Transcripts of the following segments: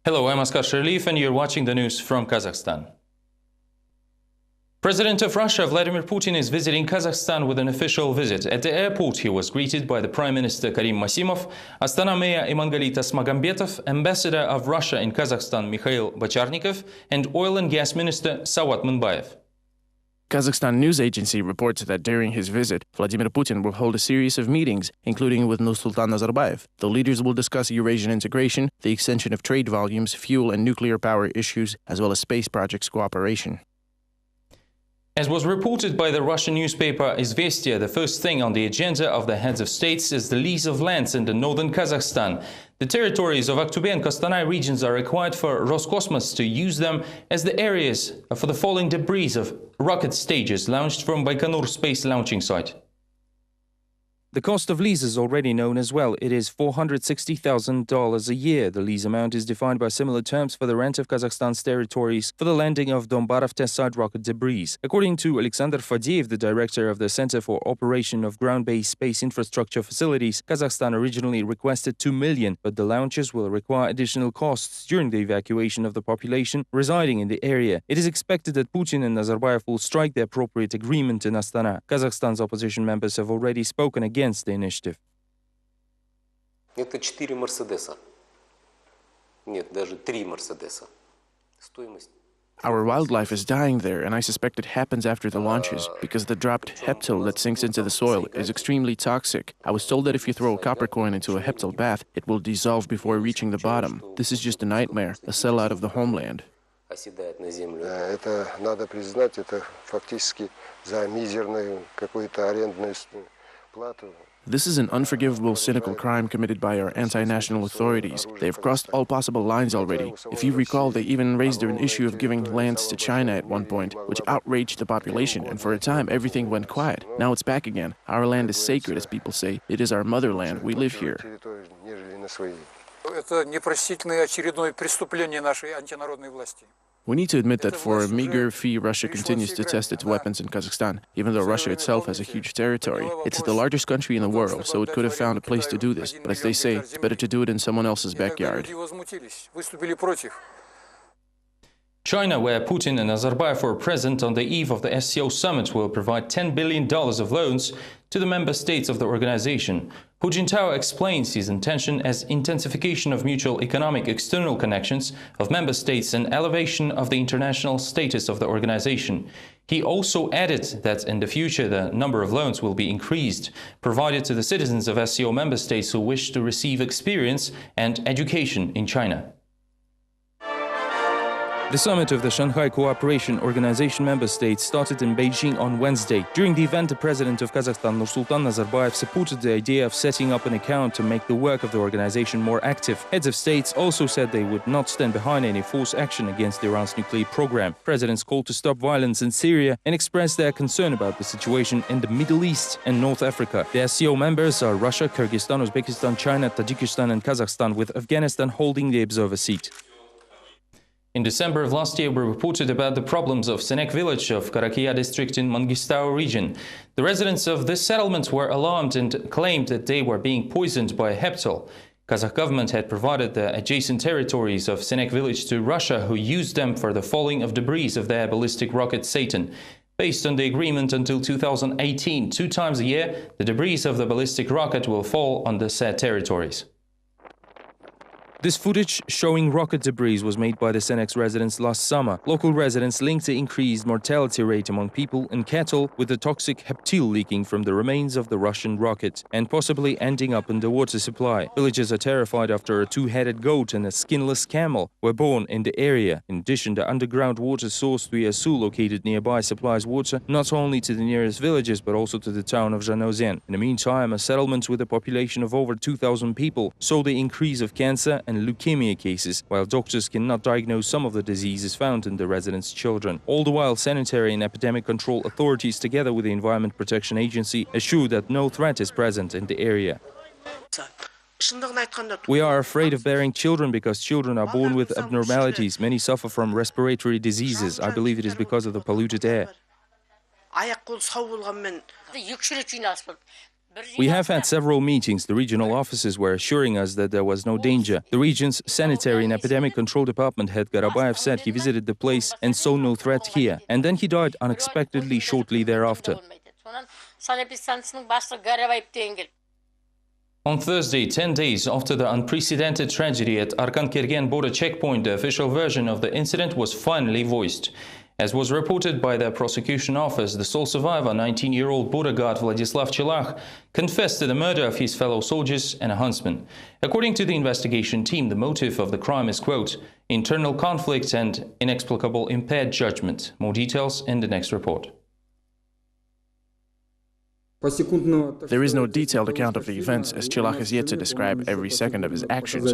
Hello, I'm Askar Sherlief and you're watching the news from Kazakhstan. President of Russia Vladimir Putin is visiting Kazakhstan with an official visit. At the airport, he was greeted by the Prime Minister Karim Masimov, Astana Mayor Imangaliy Tasmagambetov, Ambassador of Russia in Kazakhstan Mikhail Bacharnikov, and Oil and Gas Minister Sawat Munbayev. Kazakhstan news agency reports that during his visit, Vladimir Putin will hold a series of meetings, including with Nursultan Nazarbayev. The leaders will discuss Eurasian integration, the extension of trade volumes, fuel and nuclear power issues, as well as space projects cooperation. As was reported by the Russian newspaper Izvestia, the first thing on the agenda of the heads of states is the lease of lands in the northern Kazakhstan. The territories of Aktobe and Kostanay regions are required for Roscosmos to use them as the areas for the falling debris of rocket stages launched from Baikonur space launching site. The cost of lease is already known as well. It is $460,000 a year. The lease amount is defined by similar terms for the rent of Kazakhstan's territories for the landing of Dombarov test site rocket debris. According to Alexander Fadeev, the director of the Center for Operation of Ground-Based Space Infrastructure Facilities, Kazakhstan originally requested $2 million, but the launches will require additional costs during the evacuation of the population residing in the area. It is expected that Putin and Nazarbayev will strike the appropriate agreement in Astana. Kazakhstan's opposition members have already spoken against the initiative. Это 4 Мерседеса. Нет, даже 3 Мерседеса. Стоимость. Our wildlife is dying there, and I suspect it happens after the launches, because the dropped heptil that sinks into the soil is extremely toxic. I was told that if you throw a copper coin into a heptil bath, it will dissolve before reaching the bottom. This is just a nightmare, a sellout of the homeland. Это надо признать, это фактически за мизерную какую-то арендную плату. This is an unforgivable, cynical crime committed by our anti-national authorities. They have crossed all possible lines already. If you recall, they even raised an issue of giving lands to China at one point, which outraged the population, and for a time everything went quiet. Now it's back again. Our land is sacred, as people say. It is our motherland. We live here. Это непростительное очередное преступление нашей антинародной власти. We need to admit that for a meager fee, Russia continues to test its weapons in Kazakhstan, even though Russia itself has a huge territory. It's the largest country in the world, so it could have found a place to do this. But as they say, it's better to do it in someone else's backyard. China, where Putin and Nazarbayev were present on the eve of the SCO summit, will provide $10 billion of loans to the member states of the organization. Hu Jintao explains his intention as intensification of mutual economic external connections of member states and elevation of the international status of the organization. He also added that in the future the number of loans will be increased, provided to the citizens of SCO member states who wish to receive experience and education in China. The summit of the Shanghai Cooperation Organization member states started in Beijing on Wednesday. During the event, the president of Kazakhstan, Nursultan Nazarbayev, supported the idea of setting up an account to make the work of the organization more active. Heads of states also said they would not stand behind any force action against Iran's nuclear program. Presidents called to stop violence in Syria and expressed their concern about the situation in the Middle East and North Africa. The SCO members are Russia, Kyrgyzstan, Uzbekistan, China, Tajikistan and Kazakhstan, with Afghanistan holding the observer seat. In December of last year, we reported about the problems of Senek village of Karakia district in Mangistau region. The residents of this settlement were alarmed and claimed that they were being poisoned by a heptil. Kazakh government had provided the adjacent territories of Senek village to Russia, who used them for the falling of debris of their ballistic rocket Satan. Based on the agreement until 2018, 2 times a year, the debris of the ballistic rocket will fall on the said territories. This footage showing rocket debris was made by the Senek's residents last summer. Local residents linked the increased mortality rate among people and cattle with the toxic heptil leaking from the remains of the Russian rocket and possibly ending up in the water supply. Villagers are terrified after a 2-headed goat and a skinless camel were born in the area. In addition, the underground water source Tuyasu, located nearby, supplies water not only to the nearest villages but also to the town of Zhanaozen. In the meantime, a settlement with a population of over 2,000 people saw the increase of cancer and leukemia cases, while doctors cannot diagnose some of the diseases found in the residents' children. All the while, sanitary and epidemic control authorities, together with the Environment Protection Agency, assure that no threat is present in the area. We are afraid of bearing children because children are born with abnormalities. Many suffer from respiratory diseases. I believe it is because of the polluted air. We have had several meetings. The regional officers were assuring us that there was no danger. The region's Sanitary and Epidemic Control Department head Garabayev said he visited the place and saw no threat here. And then he died unexpectedly shortly thereafter. On Thursday, 10 days after the unprecedented tragedy at Arkan-Kergen border checkpoint, the official version of the incident was finally voiced. As was reported by the prosecution office, the sole survivor, 19-year-old border guard Vladislav Chelakh, confessed to the murder of his fellow soldiers and a huntsman. According to the investigation team, the motive of the crime is, quote, internal conflict and inexplicable impaired judgment. More details in the next report. There is no detailed account of the events, as Chelakh has yet to describe every second of his actions.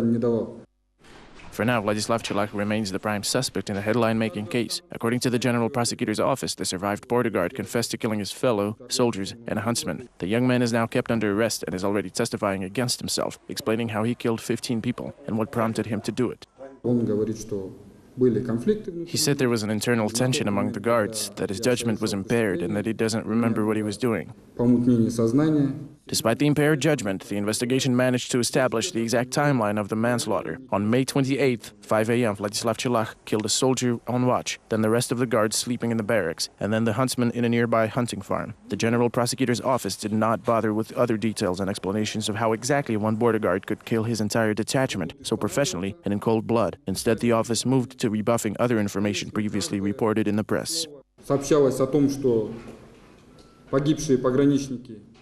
For now, Vladislav Chelakh remains the prime suspect in the headline-making case. According to the General Prosecutor's Office, the survived border guard confessed to killing his fellow soldiers and a huntsman. The young man is now kept under arrest and is already testifying against himself, explaining how he killed 15 people and what prompted him to do it. He said there was an internal tension among the guards, that his judgment was impaired and that he doesn't remember what he was doing. Despite the impaired judgment, the investigation managed to establish the exact timeline of the manslaughter. On May 28th, 5 a.m., Vladislav Chelakh killed a soldier on watch, then the rest of the guards sleeping in the barracks, and then the huntsman in a nearby hunting farm. The General Prosecutor's Office did not bother with other details and explanations of how exactly one border guard could kill his entire detachment so professionally and in cold blood. Instead, the office moved to rebuffing other information previously reported in the press.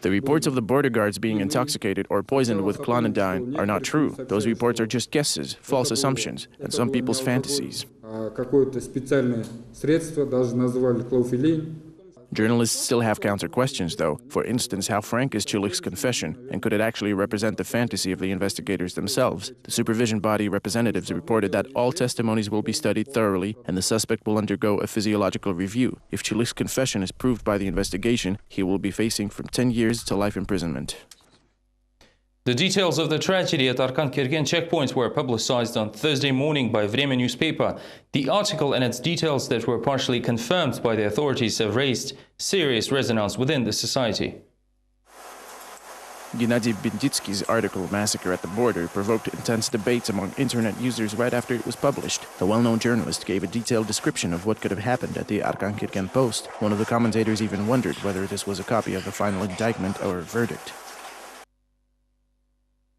The reports of the border guards being intoxicated or poisoned with clonidine are not true. Those reports are just guesses, false assumptions, and some people's fantasies. Journalists still have counter-questions, though. For instance, how frank is Chelakh's confession, and could it actually represent the fantasy of the investigators themselves? The supervision body representatives reported that all testimonies will be studied thoroughly, and the suspect will undergo a physiological review. If Chelakh's confession is proved by the investigation, he will be facing from 10 years to life imprisonment. The details of the tragedy at Arkan-Kergen checkpoint were publicized on Thursday morning by Vremya newspaper. The article and its details that were partially confirmed by the authorities have raised serious resonance within the society. Gennady Benditsky's article, Massacre at the Border, provoked intense debates among internet users right after it was published. The well-known journalist gave a detailed description of what could have happened at the Arkan-Kergen post. One of the commentators even wondered whether this was a copy of the final indictment or verdict.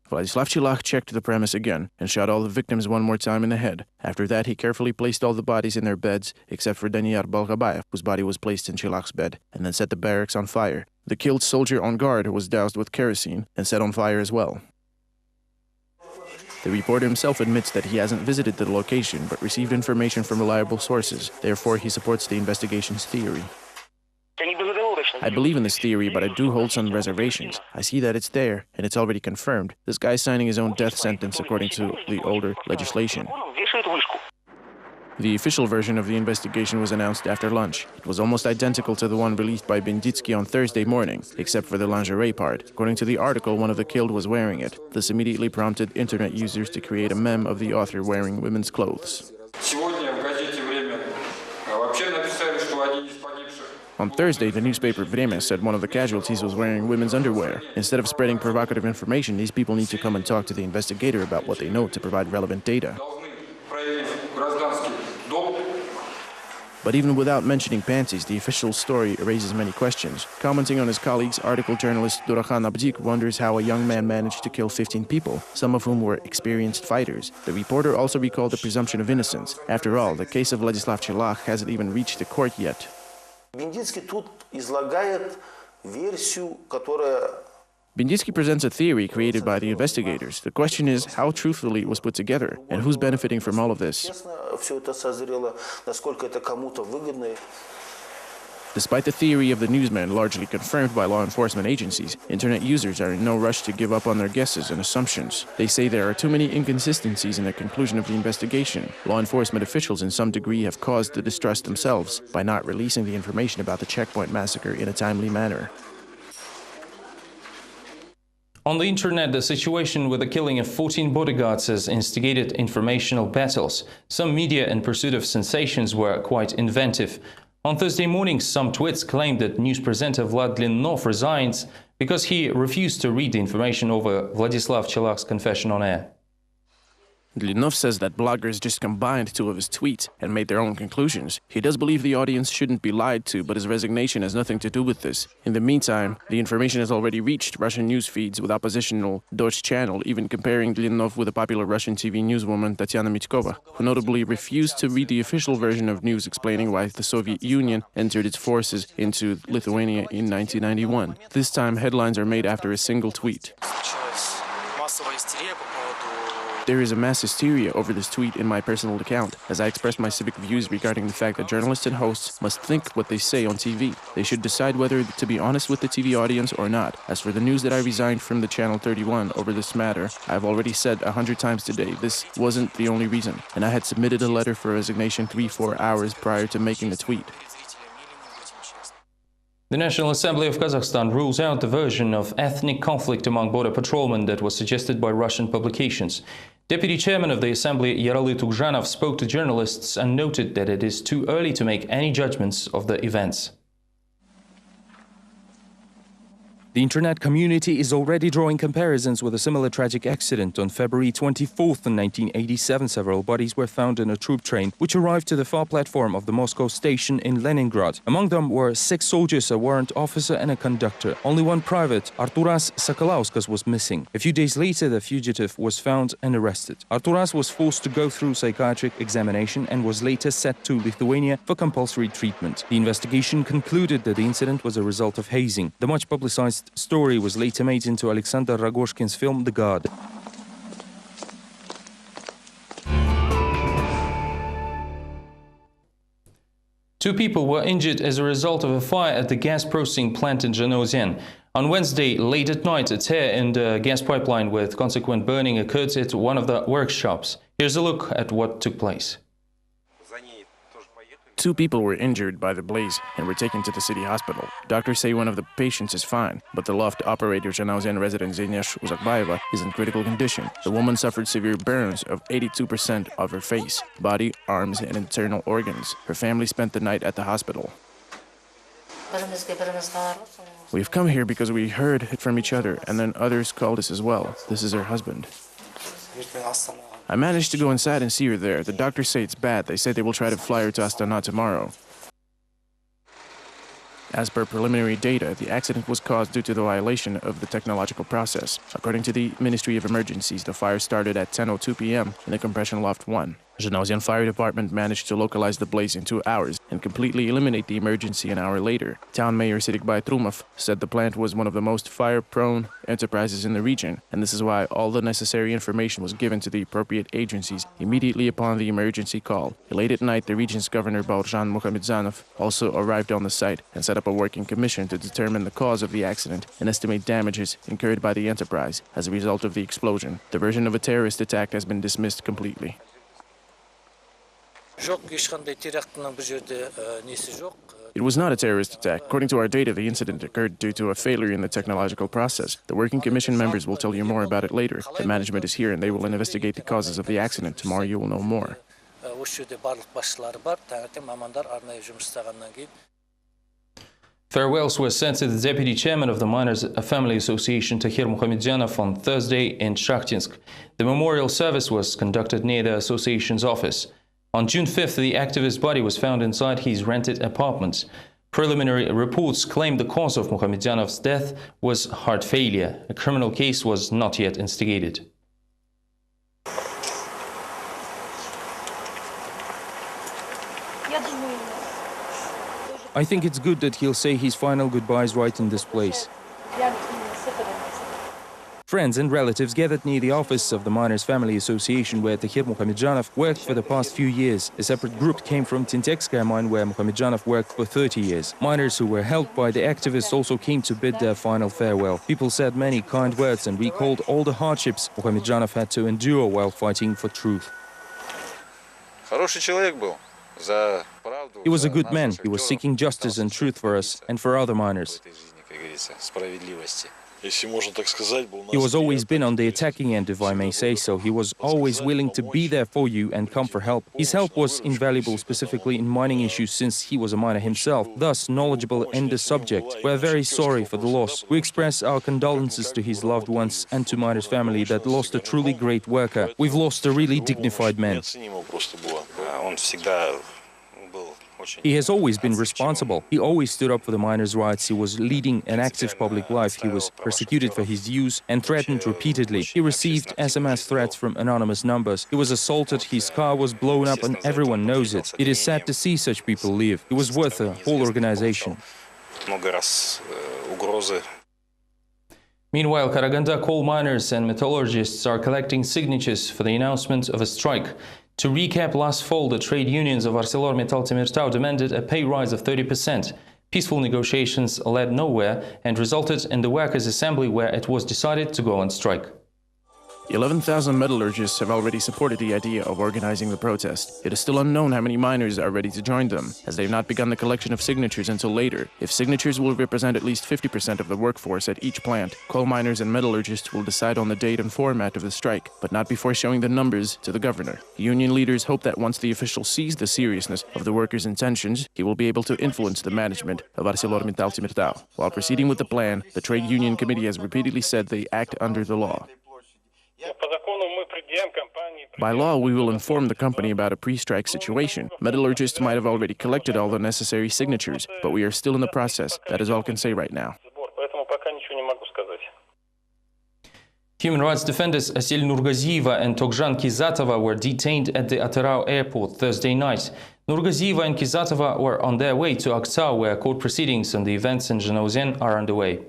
Vladislav Chelakh checked the premise again and shot all the victims one more time in the head. After that, he carefully placed all the bodies in their beds, except for Daniar Balgabayev, whose body was placed in Chelakh's bed, and then set the barracks on fire. The killed soldier on guard was doused with kerosene and set on fire as well. The reporter himself admits that he hasn't visited the location, but received information from reliable sources. Therefore, he supports the investigation's theory. I believe in this theory, but I do hold some reservations. I see that it's there, and it's already confirmed. This guy's signing his own death sentence according to the older legislation. The official version of the investigation was announced after lunch. It was almost identical to the one released by Benditsky on Thursday morning, except for the lingerie part. According to the article, one of the killed was wearing it. This immediately prompted internet users to create a meme of the author wearing women's clothes. On Thursday, the newspaper Vremya said one of the casualties was wearing women's underwear. Instead of spreading provocative information, these people need to come and talk to the investigator about what they know to provide relevant data. But even without mentioning panties, the official story raises many questions. Commenting on his colleague's article, journalist Durakhan Abdik wonders how a young man managed to kill 15 people, some of whom were experienced fighters. The reporter also recalled the presumption of innocence. After all, the case of Vladislav Chelakh hasn't even reached the court yet. Benditsky presents a theory created by the investigators. The question is how truthfully it was put together, and who's benefiting from all of this. Despite the theory of the newsman largely confirmed by law enforcement agencies, internet users are in no rush to give up on their guesses and assumptions. They say there are too many inconsistencies in the conclusion of the investigation. Law enforcement officials in some degree have caused the distrust themselves by not releasing the information about the checkpoint massacre in a timely manner. On the internet, the situation with the killing of 14 bodyguards has instigated informational battles. Some media, in pursuit of sensations, were quite inventive. On Thursday morning, some tweets claimed that news presenter Vlad Linov resigns, because he refused to read the information over Vladislav Chelak's confession on air. Dlinov says that bloggers just combined two of his tweets and made their own conclusions. He does believe the audience shouldn't be lied to, but his resignation has nothing to do with this. In the meantime, the information has already reached Russian news feeds with oppositional Dost channel, even comparing Dlinov with a popular Russian TV newswoman Tatyana Michkova, who notably refused to read the official version of news explaining why the Soviet Union entered its forces into Lithuania in 1991. This time, headlines are made after a single tweet. There is a mass hysteria over this tweet in my personal account, as I expressed my civic views regarding the fact that journalists and hosts must think what they say on TV. They should decide whether to be honest with the TV audience or not. As for the news that I resigned from the Channel 31 over this matter, I've already said 100 times today, this wasn't the only reason, and I had submitted a letter for resignation 3-4 hours prior to making the tweet. The National Assembly of Kazakhstan rules out the version of ethnic conflict among border patrolmen that was suggested by Russian publications. Deputy Chairman of the Assembly, Yeraly Tukzhanov, spoke to journalists and noted that it is too early to make any judgments of the events. The internet community is already drawing comparisons with a similar tragic accident. On February 24th in 1987, several bodies were found in a troop train, which arrived to the far platform of the Moscow station in Leningrad. Among them were 6 soldiers, a warrant officer and a conductor. Only one private, Arturas Sakalauskas, was missing. A few days later, the fugitive was found and arrested. Arturas was forced to go through psychiatric examination and was later sent to Lithuania for compulsory treatment. The investigation concluded that the incident was a result of hazing. The much publicized story was later made into Alexander Ragoshkin's film The God. Two people were injured as a result of a fire at the gas processing plant in Zhanaozen. On Wednesday, late at night, a tear in the gas pipeline with consequent burning occurred at one of the workshops. Here's a look at what took place. 2 people were injured by the blaze and were taken to the city hospital. Doctors say one of the patients is fine, but the loft operator, Zhanaozen resident Zhenya Uzakbayeva, is in critical condition. The woman suffered severe burns of 82% of her face, body, arms, and internal organs. Her family spent the night at the hospital. We've come here because we heard it from each other, and then others called us as well. This is her husband. I managed to go inside and see her there. The doctors say it's bad. They say they will try to fly her to Astana tomorrow. As per preliminary data, the accident was caused due to the violation of the technological process. According to the Ministry of Emergencies, the fire started at 10:02 p.m. in the compression loft 1. Zhanaozen Fire Department managed to localize the blaze in 2 hours and completely eliminate the emergency an hour later. Town Mayor Sirikbay Trumov said the plant was one of the most fire-prone enterprises in the region, and this is why all the necessary information was given to the appropriate agencies immediately upon the emergency call. Late at night, the region's governor Baurjan Muhamedzanov also arrived on the site and set up a working commission to determine the cause of the accident and estimate damages incurred by the enterprise as a result of the explosion. The version of a terrorist attack has been dismissed completely. It was not a terrorist attack. According to our data, the incident occurred due to a failure in the technological process. The working commission members will tell you more about it later. The management is here and they will investigate the causes of the accident. Tomorrow you will know more. Farewells were sent to the deputy chairman of the Miners' Family Association, Tahir Muhamedjanov, on Thursday in Shakhtinsk. The memorial service was conducted near the association's office. On June 5th, the activist's body was found inside his rented apartment. Preliminary reports claim the cause of Muhamedjanov's death was heart failure. A criminal case was not yet instigated. I think it's good that he'll say his final goodbyes right in this place. Friends and relatives gathered near the office of the Miners' Family Association where Tahir Muhamedjanov worked for the past few years. A separate group came from Tintekskaya mine where Muhamedjanov worked for 30 years. Miners who were helped by the activists also came to bid their final farewell. People said many kind words and recalled all the hardships Muhamedjanov had to endure while fighting for truth. He was a good man. He was seeking justice and truth for us and for other miners. He was always been on the attacking end, if I may say so. He was always willing to be there for you and come for help. His help was invaluable, specifically in mining issues, since he was a miner himself, thus knowledgeable in the subject. We are very sorry for the loss. We express our condolences to his loved ones and to Miner's family that lost a truly great worker. We've lost a really dignified man. He has always been responsible. He always stood up for the miners' rights. He was leading an active public life. He was persecuted for his views and threatened repeatedly. He received SMS threats from anonymous numbers. He was assaulted, his car was blown up, and everyone knows it. It is sad to see such people leave. He was worth a whole organization. Meanwhile, Karaganda coal miners and metallurgists are collecting signatures for the announcement of a strike. To recap, last fall, the trade unions of ArcelorMittal Temirtau demanded a pay rise of 30%. Peaceful negotiations led nowhere and resulted in the workers' assembly, where it was decided to go on strike. 11,000 metallurgists have already supported the idea of organizing the protest. It is still unknown how many miners are ready to join them, as they have not begun the collection of signatures until later. If signatures will represent at least 50% of the workforce at each plant, coal miners and metallurgists will decide on the date and format of the strike, but not before showing the numbers to the governor. Union leaders hope that once the official sees the seriousness of the workers' intentions, he will be able to influence the management of ArcelorMittal Temirtau. While proceeding with the plan, the trade union committee has repeatedly said they act under the law. By law, we will inform the company about a pre-strike situation. Metallurgists might have already collected all the necessary signatures, but we are still in the process. That is all I can say right now. Human rights defenders Asil Nurgaziyeva and Tokzhan Kizatova were detained at the Atarau airport Thursday night. Nurgaziyeva and Kizatova were on their way to Aktau, where court proceedings on the events in Zhanaozen are underway.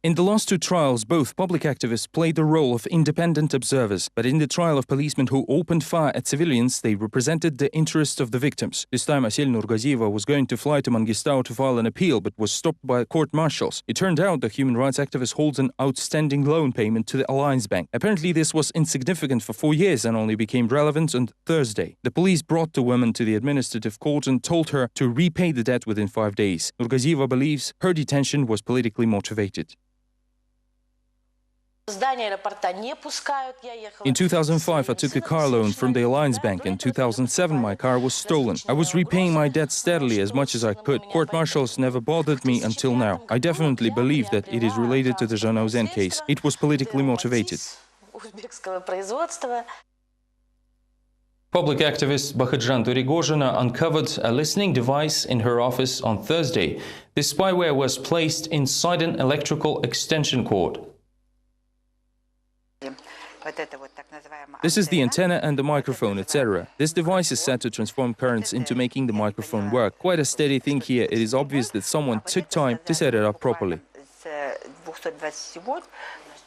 In the last two trials, both public activists played the role of independent observers, but in the trial of policemen who opened fire at civilians, they represented the interests of the victims. This time, Asil Nurgaziyeva was going to fly to Mangistau to file an appeal, but was stopped by court-martials. It turned out the human rights activist holds an outstanding loan payment to the Alliance Bank. Apparently, this was insignificant for 4 years and only became relevant on Thursday. The police brought the woman to the administrative court and told her to repay the debt within 5 days. Nurgaziyeva believes her detention was politically motivated. In 2005, I took a car loan from the Alliance Bank. In 2007, my car was stolen. I was repaying my debt steadily as much as I could. Court-martials never bothered me until now. I definitely believe that it is related to the Zhanaozen case. It was politically motivated. Public activist Bakhadjan Turigozhina uncovered a listening device in her office on Thursday. This spyware was placed inside an electrical extension cord. This is the antenna and the microphone, etc. This device is set to transform currents into making the microphone work. Quite a steady thing here. It is obvious that someone took time to set it up properly.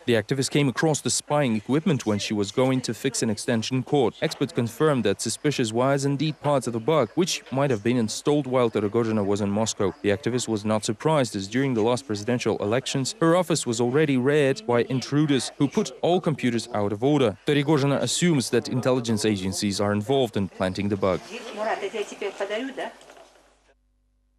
The activist came across the spying equipment when she was going to fix an extension cord. Experts confirmed that suspicious wires indeed parts of the bug, which might have been installed while Turigozhina was in Moscow. The activist was not surprised, as during the last presidential elections, her office was already raided by intruders who put all computers out of order. Turigozhina assumes that intelligence agencies are involved in planting the bug.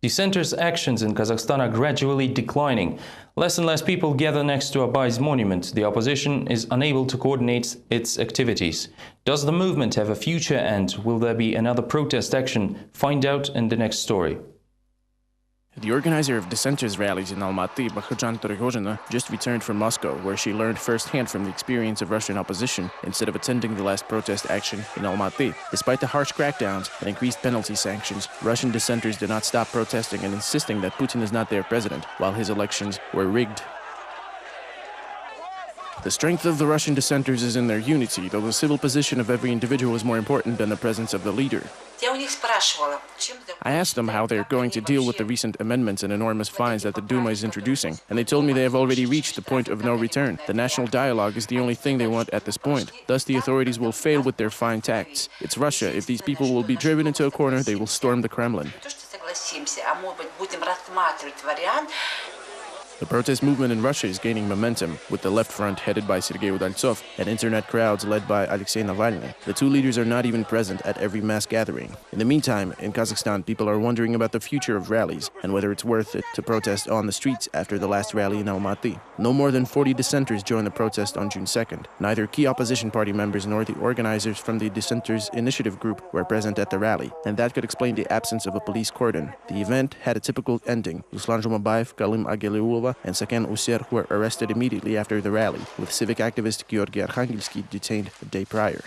Dissenters' actions in Kazakhstan are gradually declining. Less and less people gather next to Abai's monument. The opposition is unable to coordinate its activities. Does the movement have a future, and will there be another protest action? Find out in the next story. The organizer of dissenters' rallies in Almaty, Bakhadjan Turigozhina, just returned from Moscow, where she learned firsthand from the experience of Russian opposition instead of attending the last protest action in Almaty. Despite the harsh crackdowns and increased penalty sanctions, Russian dissenters did not stop protesting and insisting that Putin is not their president, while his elections were rigged. The strength of the Russian dissenters is in their unity, though the civil position of every individual is more important than the presence of the leader. I asked them how they're going to deal with the recent amendments and enormous fines that the Duma is introducing, and they told me they have already reached the point of no return. The national dialogue is the only thing they want at this point. Thus, the authorities will fail with their fine tax. It's Russia. If these people will be driven into a corner, they will storm the Kremlin. The protest movement in Russia is gaining momentum, with the left front headed by Sergei Udaltsov and internet crowds led by Alexei Navalny. The two leaders are not even present at every mass gathering. In the meantime, in Kazakhstan, people are wondering about the future of rallies and whether it's worth it to protest on the streets after the last rally in Almaty. No more than 40 dissenters joined the protest on June 2nd. Neither key opposition party members nor the organizers from the Dissenters Initiative group were present at the rally, and that could explain the absence of a police cordon. The event had a typical ending. Ruslan Zhumabayev, Kalim Ageliulova, and Saken User were arrested immediately after the rally, with civic activist Georgy Arkhangelsky detained a day prior.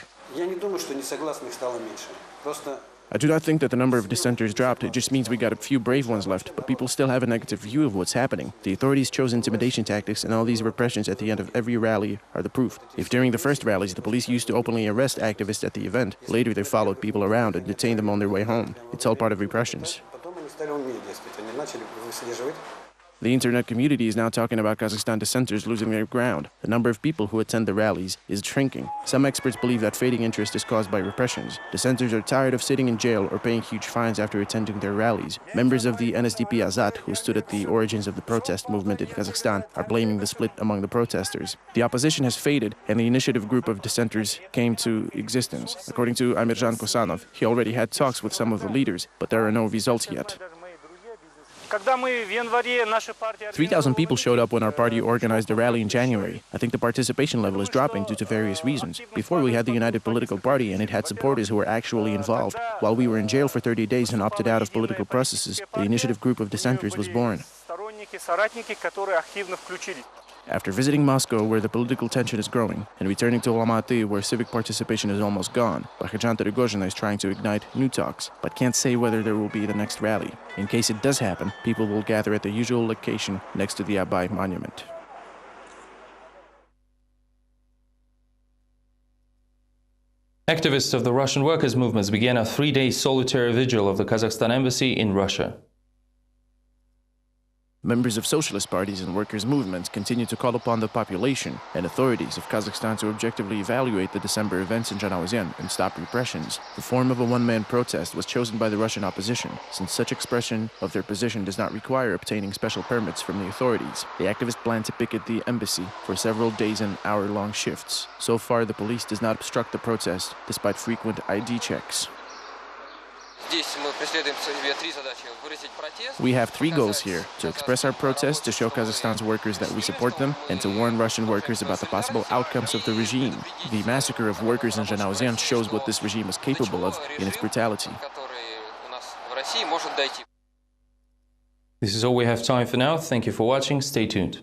I do not think that the number of dissenters dropped. It just means we got a few brave ones left, but people still have a negative view of what's happening. The authorities chose intimidation tactics, and all these repressions at the end of every rally are the proof. If during the first rallies the police used to openly arrest activists at the event, later they followed people around and detained them on their way home. It's all part of repressions. The internet community is now talking about Kazakhstan dissenters losing their ground. The number of people who attend the rallies is shrinking. Some experts believe that fading interest is caused by repressions. Dissenters are tired of sitting in jail or paying huge fines after attending their rallies. Members of the NSDP Azad, who stood at the origins of the protest movement in Kazakhstan, are blaming the split among the protesters. The opposition has faded, and the initiative group of dissenters came to existence. According to Amirjan Kosanov, he already had talks with some of the leaders, but there are no results yet. 3,000 people showed up when our party organized a rally in January. I think the participation level is dropping due to various reasons. Before, we had the United Political Party, and it had supporters who were actually involved. While we were in jail for 30 days and opted out of political processes, the initiative group of dissenters was born. After visiting Moscow, where the political tension is growing, and returning to Almaty, where civic participation is almost gone, Bakhajan Terigozhina is trying to ignite new talks, but can't say whether there will be the next rally. In case it does happen, people will gather at the usual location next to the Abay monument. Activists of the Russian workers' movements began a 3-day solitary vigil of the Kazakhstan embassy in Russia. Members of socialist parties and workers' movements continue to call upon the population and authorities of Kazakhstan to objectively evaluate the December events in Zhanaozen and stop repressions. The form of a one-man protest was chosen by the Russian opposition, since such expression of their position does not require obtaining special permits from the authorities. The activists plan to picket the embassy for several days and hour-long shifts. So far, the police does not obstruct the protest, despite frequent ID checks. We have 3 goals here: to express our protest, to show Kazakhstan's workers that we support them, and to warn Russian workers about the possible outcomes of the regime. The massacre of workers in Zhanaozen shows what this regime is capable of in its brutality. This is all we have time for now. Thank you for watching. Stay tuned.